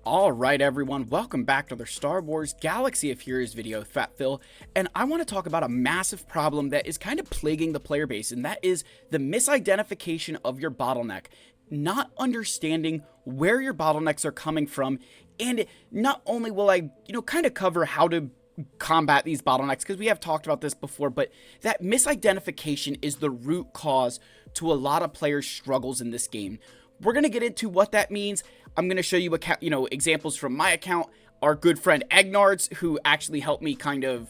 Alright everyone, welcome back to the Star Wars Galaxy of Heroes video with Fat Phil, and I want to talk about a massive problem that is kind of plaguing the player base, and that is the misidentification of your bottleneck. Not understanding where your bottlenecks are coming from, and not only will I, kind of cover how to combat these bottlenecks, because we have talked about this before, but that misidentification is the root cause to a lot of players' struggles in this game. We're going to get into what that means. I'm going to show you, examples from my account. Our good friend Egnards, who actually helped me kind of,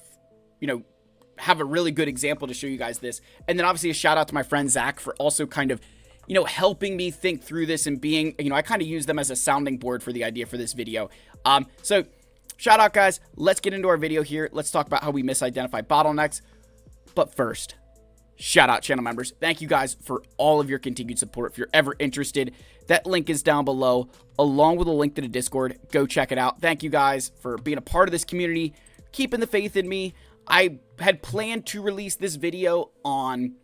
have a really good example to show you guys this. And then obviously a shout out to my friend Zach for also kind of, helping me think through this and being, I kind of use them as a sounding board for the idea for this video. So shout out guys. Let's get into our video here. Let's talk about how we misidentify bottlenecks. But first, shout out channel members. Thank you guys for all of your continued support. If you're ever interested, that link is down below, along with a link to the Discord. Go check it out. Thank you guys for being a part of this community, keeping the faith in me. I had planned to release this video on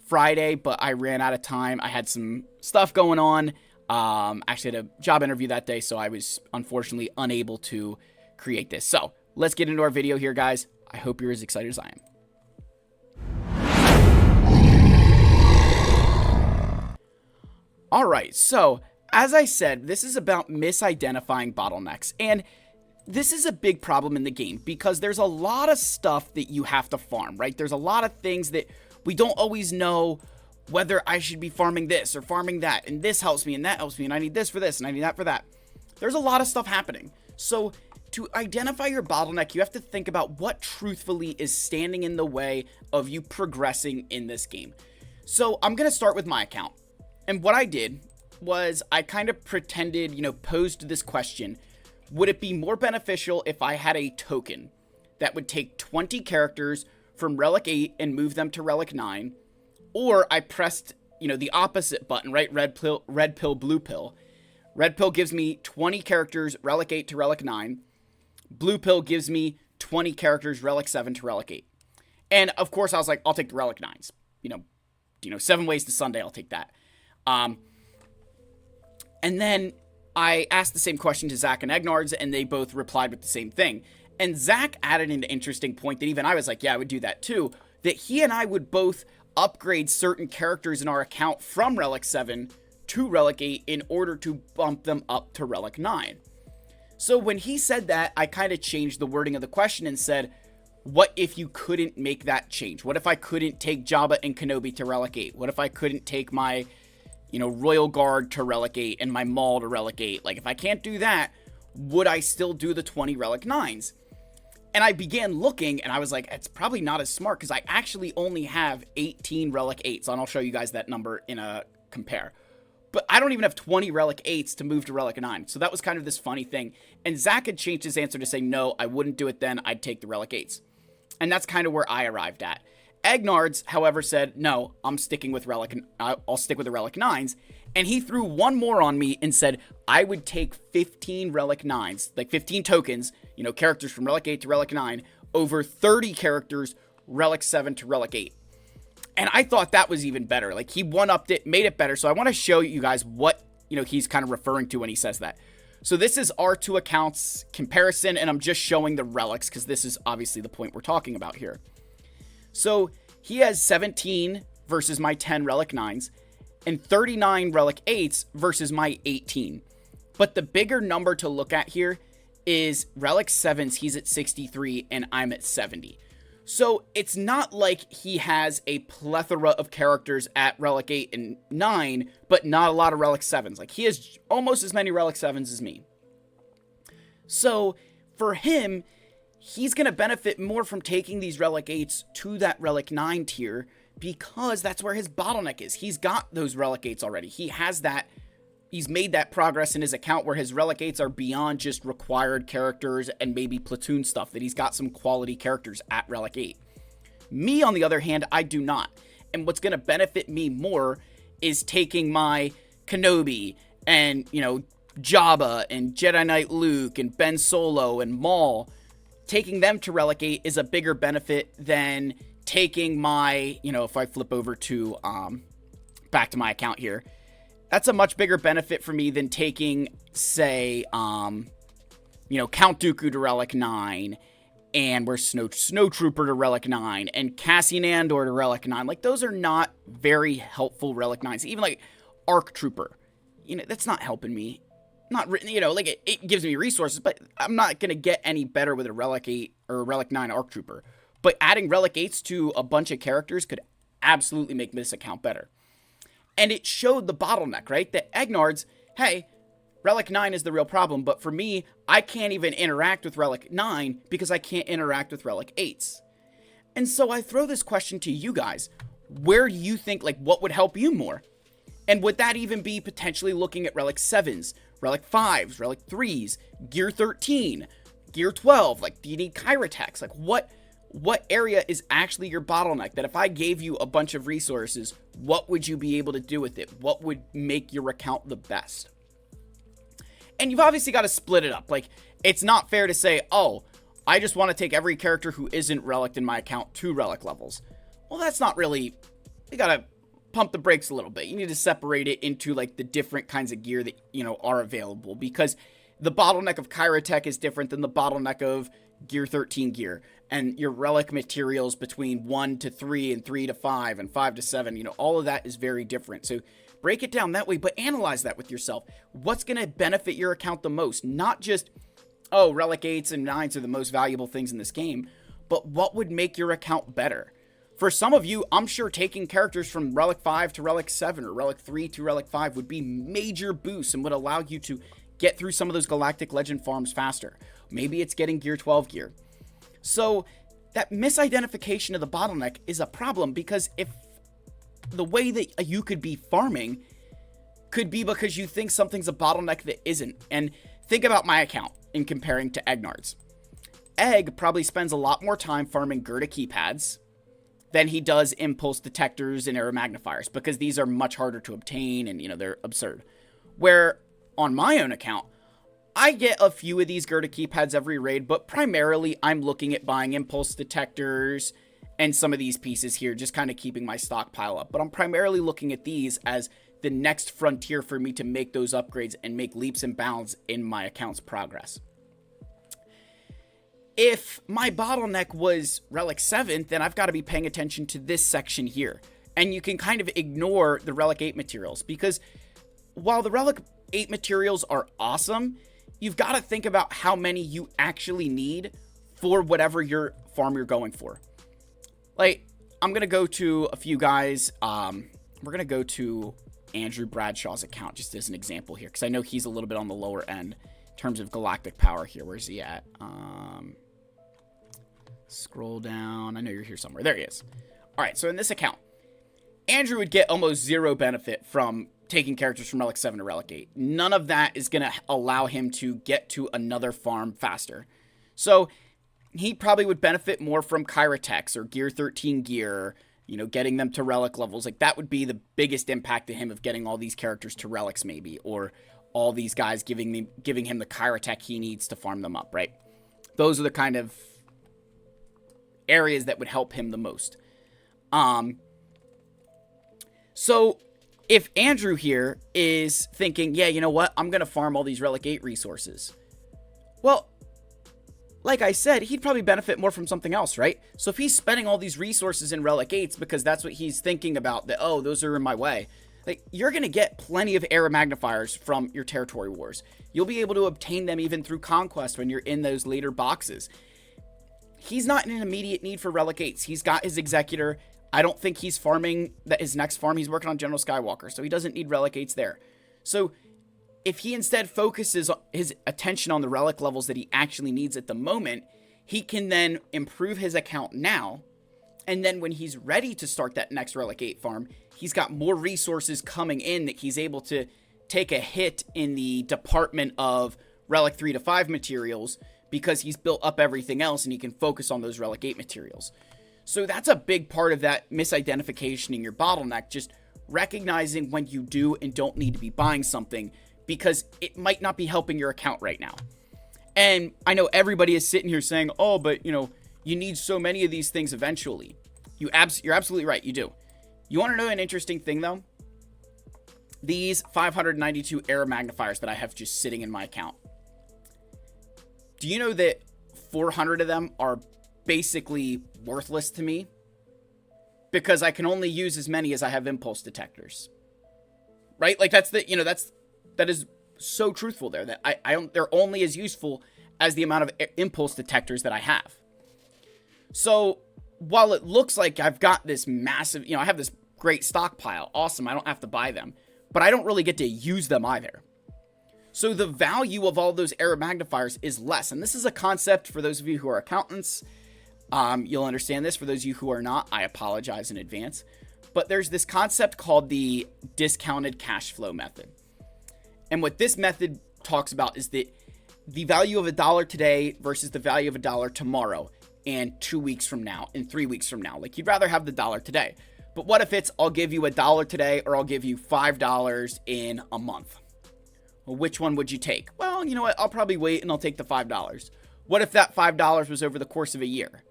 Friday, but I ran out of time. I had some stuff going on. Actually had a job interview that day, so I was unfortunately unable to create this. So let's get into our video here, guys. I hope you're as excited as I am. Alright, so as I said, this is about misidentifying bottlenecks, and this is a big problem in the game because there's a lot of stuff that you have to farm, right? There's a lot of things that we don't always know whether I should be farming this or farming that, and this helps me and that helps me, and I need this for this and I need that for that. There's a lot of stuff happening. So to identify your bottleneck, you have to think about what truthfully is standing in the way of you progressing in this game. So I'm going to start with my account. And what I did was I kind of pretended, posed this question. Would it be more beneficial if I had a token that would take 20 characters from Relic 8 and move them to Relic 9? Or I pressed, the opposite button, right? Red pill, blue pill. Red pill gives me 20 characters, Relic 8 to Relic 9. Blue pill gives me 20 characters, Relic 7 to Relic 8. And of course I was like, I'll take the Relic 9s. 7 ways to Sunday, I'll take that. And then I asked the same question to Zach and Egnards, and they both replied with the same thing. And Zach added an interesting point that even I was like, yeah, I would do that too, that he and I would both upgrade certain characters in our account from Relic 7 to Relic 8 in order to bump them up to Relic 9. So when he said that, I kind of changed the wording of the question and said, what if you couldn't make that change? What if I couldn't take Jabba and Kenobi to Relic 8? What if I couldn't take my Royal Guard to Relic 8 and my Maul to Relic 8. Like, if I can't do that, would I still do the 20 Relic 9s? And I began looking, and I was like, it's probably not as smart, because I actually only have 18 Relic 8s, and I'll show you guys that number in a compare. But I don't even have 20 Relic 8s to move to Relic 9, so that was kind of this funny thing. And Zach had changed his answer to say, no, I wouldn't do it then, I'd take the Relic 8s. And that's kind of where I arrived at. Egnards, however, said, no, I'm sticking with Relic, and I'll stick with the Relic 9s. And he threw one more on me and said, I would take 15 Relic 9s, like 15 tokens, characters from Relic 8 to Relic 9, over 30 characters, Relic 7 to Relic 8. And I thought that was even better. Like, he one-upped it, made it better. So I want to show you guys what, he's kind of referring to when he says that. So this is our two accounts comparison, and I'm just showing the relics, because this is obviously the point we're talking about here. So he has 17 versus my 10 Relic 9s and 39 Relic 8s versus my 18. But the bigger number to look at here is Relic 7s, he's at 63 and I'm at 70. So it's not like he has a plethora of characters at Relic 8 and 9, but not a lot of Relic 7s. Like, he has almost as many Relic 7s as me. So for him, he's going to benefit more from taking these Relic 8s to that Relic 9 tier because that's where his bottleneck is. He's got those Relic 8s already. He has that. He's made that progress in his account where his Relic 8s are beyond just required characters and maybe platoon stuff, that he's got some quality characters at Relic 8. Me, on the other hand, I do not. And what's going to benefit me more is taking my Kenobi and, Jabba and Jedi Knight Luke and Ben Solo and Maul. Taking them to Relic 8 is a bigger benefit than taking my, if I flip over to, back to my account here, that's a much bigger benefit for me than taking, say, Count Dooku to Relic 9, and we're Snowtrooper to Relic 9, and Cassian Andor to Relic 9. Like, those are not very helpful Relic 9s. Even, like, Arc Trooper. That's not helping me. Not, like, it gives me resources, but I'm not going to get any better with a Relic 8 or a Relic 9 Arc Trooper. But adding Relic 8s to a bunch of characters could absolutely make this account better. And it showed the bottleneck, right? That Egnard's, hey, Relic 9 is the real problem, but for me, I can't even interact with Relic 9 because I can't interact with Relic 8s. And so I throw this question to you guys. Where do you think, like, what would help you more? And would that even be potentially looking at Relic 7s, Relic 5s, Relic 3s, Gear 13, Gear 12? Like, do you need Kyrotex? Like, what area is actually your bottleneck? That if I gave you a bunch of resources, what would you be able to do with it? What would make your account the best? And you've obviously got to split it up. Like, it's not fair to say, oh, I just want to take every character who isn't Relic in my account to Relic levels. Well, that's not really... You got to pump the brakes a little bit. You need to separate it into, like, the different kinds of gear that, are available. Because the bottleneck of Kyrotech is different than the bottleneck of Gear 13 gear. And your Relic materials between 1 to 3 and 3 to 5 and 5 to 7, all of that is very different. So break it down that way, but analyze that with yourself. What's going to benefit your account the most? Not just, oh, Relic 8s and 9s are the most valuable things in this game, but what would make your account better? For some of you, I'm sure taking characters from Relic 5 to Relic 7 or Relic 3 to Relic 5 would be major boosts and would allow you to get through some of those Galactic Legend farms faster. Maybe it's getting Gear 12 gear. So that misidentification of the bottleneck is a problem, because if the way that you could be farming could be because you think something's a bottleneck that isn't. And think about my account in comparing to Egnard's. Egg probably spends a lot more time farming Gerda keypads than he does impulse detectors and arrow magnifiers, because these are much harder to obtain and, they're absurd. Where on my own account, I get a few of these Gerda keypads every raid, but primarily I'm looking at buying impulse detectors and some of these pieces here, just kind of keeping my stockpile up. But I'm primarily looking at these as the next frontier for me to make those upgrades and make leaps and bounds in my account's progress. If my bottleneck was Relic 7, then I've got to be paying attention to this section here. And you can kind of ignore the Relic 8 materials, because while the Relic 8 materials are awesome, you've got to think about how many you actually need for whatever your farm you're going for. Like, I'm going to go to a few guys. We're going to go to Andrew Bradshaw's account just as an example here, because I know he's a little bit on the lower end in terms of galactic power here. Where's he at? Scroll down. I know you're here somewhere. There he is. All right, so in this account, Andrew would get almost zero benefit from taking characters from Relic 7 to Relic 8. None of that is going to allow him to get to another farm faster. So he probably would benefit more from Kyrotex or Gear 13 gear, getting them to Relic levels. Like, that would be the biggest impact to him of getting all these characters to Relics maybe, or all these guys giving him the Kyrotech he needs to farm them up, right? Those are the kind of areas that would help him the most. So if Andrew here is thinking, yeah, you know what, I'm going to farm all these Relic 8 resources. Well, like I said, he'd probably benefit more from something else, right? So if he's spending all these resources in Relic 8s because that's what he's thinking about, that, oh, those are in my way, like, you're going to get plenty of arrow magnifiers from your territory wars. You'll be able to obtain them even through conquest when you're in those later boxes. He's not in an immediate need for Relic 8s. He's got his Executor. I don't think he's farming his next farm. He's working on General Skywalker, so he doesn't need Relic 8s there. So if he instead focuses his attention on the Relic levels that he actually needs at the moment, he can then improve his account now. And then when he's ready to start that next Relic 8 farm, he's got more resources coming in that he's able to take a hit in the department of Relic 3 to 5 materials, because he's built up everything else and he can focus on those Relic 8 materials. So that's a big part of that misidentification in your bottleneck, just recognizing when you do and don't need to be buying something, because it might not be helping your account right now. And I know everybody is sitting here saying, oh, but you need so many of these things eventually. You're absolutely right, you do. You want to know an interesting thing, though? These 592 arrow magnifiers that I have just sitting in my account. Do you know that 400 of them are basically worthless to me? Because I can only use as many as I have impulse detectors. Right? Like that's the, that is so truthful there, that I don't, they're only as useful as the amount of impulse detectors that I have. So while it looks like I've got this massive, I have this great stockpile, awesome, I don't have to buy them, but I don't really get to use them either. So the value of all those error magnifiers is less. And this is a concept for those of you who are accountants. You'll understand this. For those of you who are not, I apologize in advance. But there's this concept called the discounted cash flow method. And what this method talks about is that the value of $1 today versus the value of $1 tomorrow, and 2 weeks from now, and 3 weeks from now. Like, you'd rather have the dollar today. But what if it's, I'll give you $1 today, or I'll give you $5 in a month? Well, which one would you take? Well, you know what? I'll probably wait and I'll take the $5. What if that $5 was over the course of a year?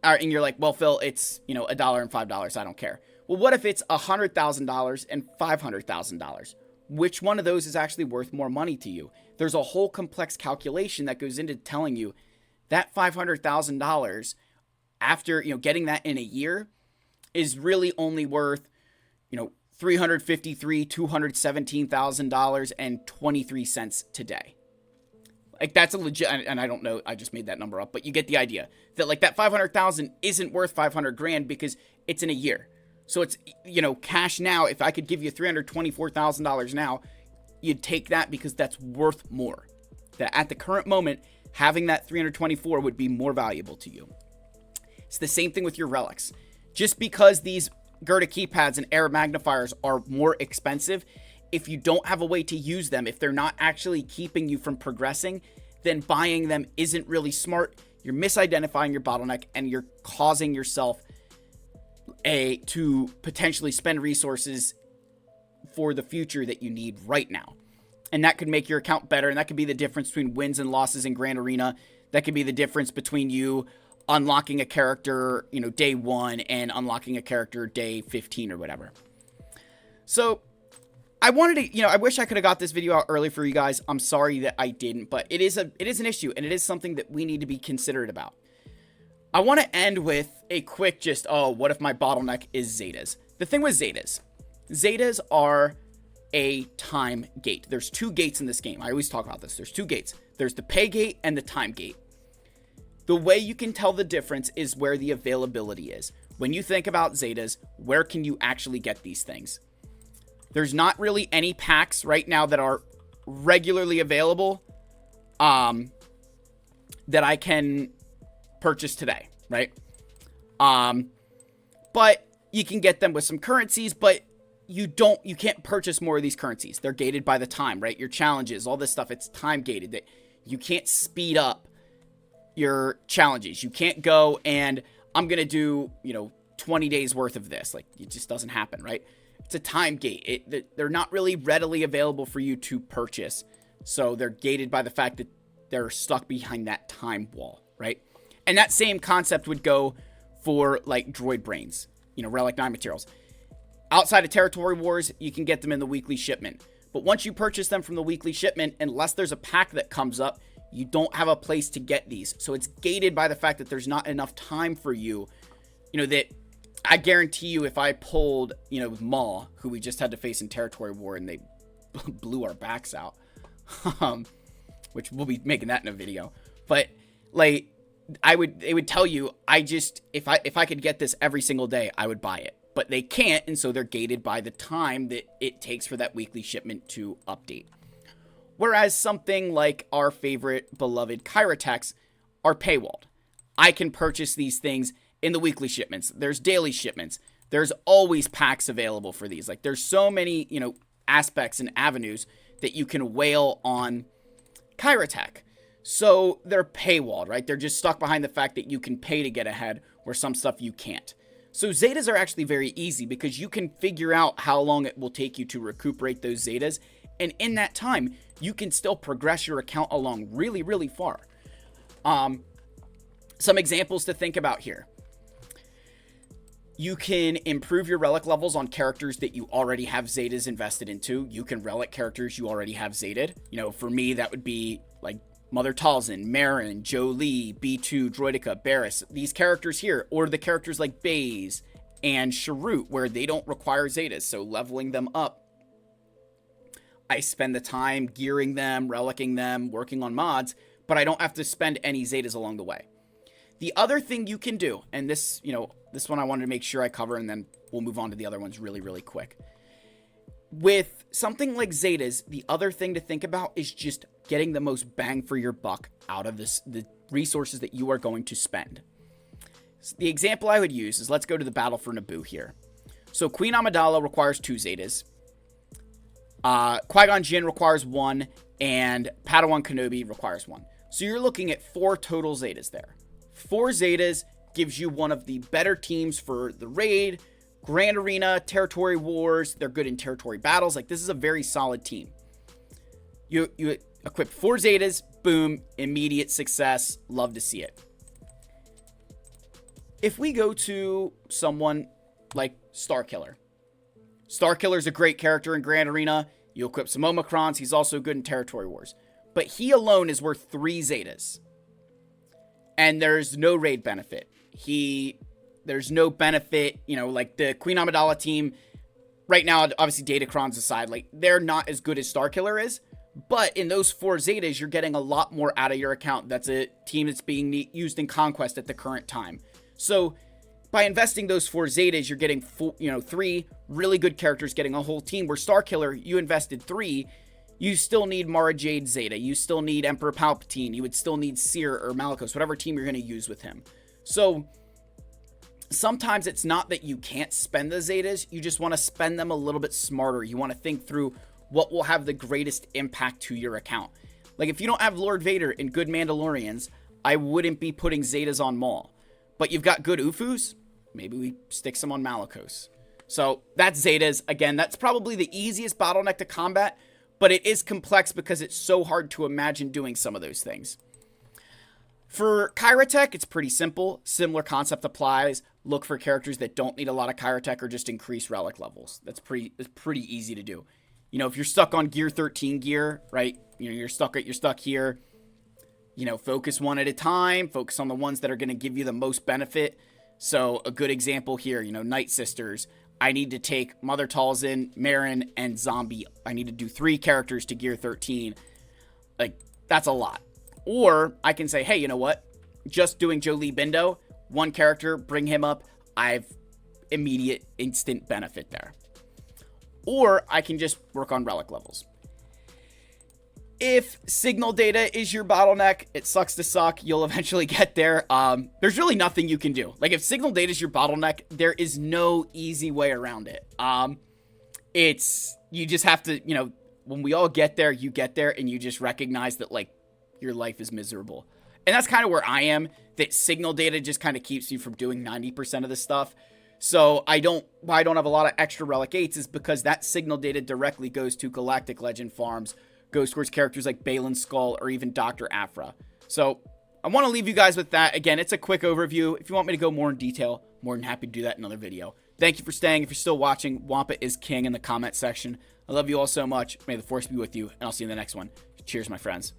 And you're like, well, Phil, it's, $1 and $5. I don't care. Well, what if it's $100,000 and $500,000? Which one of those is actually worth more money to you? There's a whole complex calculation that goes into telling you that $500,000 after, getting that in a year is really only worth, $217,000 and 23 cents today. Like, that's a legit, and I don't know, I just made that number up, but you get the idea that like that 500,000 isn't worth 500 grand because it's in a year. So it's, cash now. If I could give you $324,000 now, you'd take that because that's worth more. That at the current moment, having that 324 would be more valuable to you. It's the same thing with your relics. Just because these Gerda keypads and error magnifiers are more expensive, if you don't have a way to use them, if they're not actually keeping you from progressing, then buying them isn't really smart. You're misidentifying your bottleneck, and you're causing yourself to potentially spend resources for the future that you need right now. And that could make your account better, and that could be the difference between wins and losses in Grand Arena. That could be the difference between you unlocking a character, day 1 and unlocking a character day 15 or whatever. So I wanted to, I wish I could have got this video out early for you guys. I'm sorry that I didn't, but it is an issue, and it is something that we need to be considerate about. I want to end with a quick what if my bottleneck is Zetas? The thing with Zetas are a time gate. There's 2 gates in this game. I always talk about this. There's 2 gates. There's the pay gate and the time gate. The way you can tell the difference is where the availability is. When you think about Zetas, where can you actually get these things? There's not really any packs right now that are regularly available that I can purchase today, right? But you can get them with some currencies, but you can't purchase more of these currencies. They're gated by the time, right? Your challenges, all this stuff, it's time gated. That you can't speed up your challenges. You can't go and I'm going to do, 20 days worth of this. Like, it just doesn't happen, right? It's a time gate. They're not really readily available for you to purchase. So they're gated by the fact that they're stuck behind that time wall, right? And that same concept would go for like droid brains, Relic 9 materials. Outside of Territory Wars, you can get them in the weekly shipment. But once you purchase them from the weekly shipment, unless there's a pack that comes up, you don't have a place to get these. So it's gated by the fact that there's not enough time for you, that I guarantee you if I pulled, Maw, who we just had to face in Territory War and they blew our backs out, which we'll be making that in a video. But like, it would tell you, if I could get this every single day, I would buy it. But they can't, and so they're gated by the time that it takes for that weekly shipment to update. Whereas something like our favorite beloved Kyratex are paywalled. I can purchase these things in the weekly shipments. There's daily shipments. There's always packs available for these. Like, there's so many, aspects and avenues that you can whale on Kyratex. So they're paywalled, right? They're just stuck behind the fact that you can pay to get ahead, where some stuff you can't. So Zetas are actually very easy because you can figure out how long it will take you to recuperate those Zetas. And in that time, you can still progress your account along really, really far. Some examples to think about here. You can improve your relic levels on characters that you already have Zetas invested into. You can relic characters you already have Zeted. For me, that would be like Mother Talzin, Marin, Jolie, B2, Droidica, Barriss, these characters here, or the characters like Baze and Sharut, where they don't require Zetas, so leveling them up. I spend the time gearing them, relicking them, working on mods, but I don't have to spend any Zetas along the way. The other thing you can do, and this, this one I wanted to make sure I cover, and then we'll move on to the other ones really, really quick. With something like Zetas, the other thing to think about is just getting the most bang for your buck out of the resources that you are going to spend. So the example I would use is, let's go to the Battle for Naboo here. So Queen Amidala requires 2 Zetas. Qui-Gon Jinn requires 1, and Padawan Kenobi requires 1. So you're looking at 4 total Zetas there. 4 Zetas gives you one of the better teams for the raid, Grand Arena, Territory Wars. They're good in territory battles. Like, this is a very solid team. You equip 4 Zetas, boom, immediate success. Love to see it. If we go to someone like Starkiller. Starkiller's a great character in Grand Arena. You equip some Omicrons. He's also good in Territory Wars. But he alone is worth 3 Zetas. And there's no raid benefit. There's no benefit, like the Queen Amidala team. Right now, obviously, Datacrons aside, like, they're not as good as Starkiller is. But in those 4 Zetas, you're getting a lot more out of your account. That's a team that's being used in Conquest at the current time. So by investing those 4 Zetas, you're getting 3 really good characters, getting a whole team. Where Starkiller, you invested 3, you still need Mara Jade Zeta, you still need Emperor Palpatine, you would still need Seer or Malicos, whatever team you're going to use with him. So sometimes it's not that you can't spend the Zetas, you just want to spend them a little bit smarter. You want to think through what will have the greatest impact to your account. Like, if you don't have Lord Vader and good Mandalorians, I wouldn't be putting Zetas on Maul. But you've got good Ufus, maybe we stick some on Malicos. So that's Zetas. Again, that's probably the easiest bottleneck to combat, but it is complex because it's so hard to imagine doing some of those things. For Kairatech, it's pretty simple. Similar concept applies. Look for characters that don't need a lot of Kairatech or just increase relic levels. It's pretty easy to do. If you're stuck on gear 13 gear, right? You're stuck here. Focus one at a time. Focus on the ones that are going to give you the most benefit. So a good example here, Night Sisters. I need to take Mother Talzin, Marin, and Zombie. I need to do 3 characters to gear 13. Like, that's a lot. Or I can say, hey, you know what? Just doing Jolie Bindo, 1 character, bring him up. I've immediate, instant benefit there. Or I can just work on relic levels. If signal data is your bottleneck, it sucks to suck. You'll eventually get there. There's really nothing you can do. Like, if signal data is your bottleneck, there is no easy way around it. You just have to, when we all get there, you get there, and you just recognize that, like, your life is miserable. And that's kind of where I am, that signal data just kind of keeps you from doing 90% of the stuff. So why I don't have a lot of extra Relic 8s is because that signal data directly goes to Galactic Legend farms, goes towards characters like Balin Skull or even Dr. Aphra. So I want to leave you guys with that. Again, it's a quick overview. If you want me to go more in detail, more than happy to do that in another video. Thank you for staying. If you're still watching, Wampa is king in the comment section. I love you all so much. May the force be with you, and I'll see you in the next one. Cheers, my friends.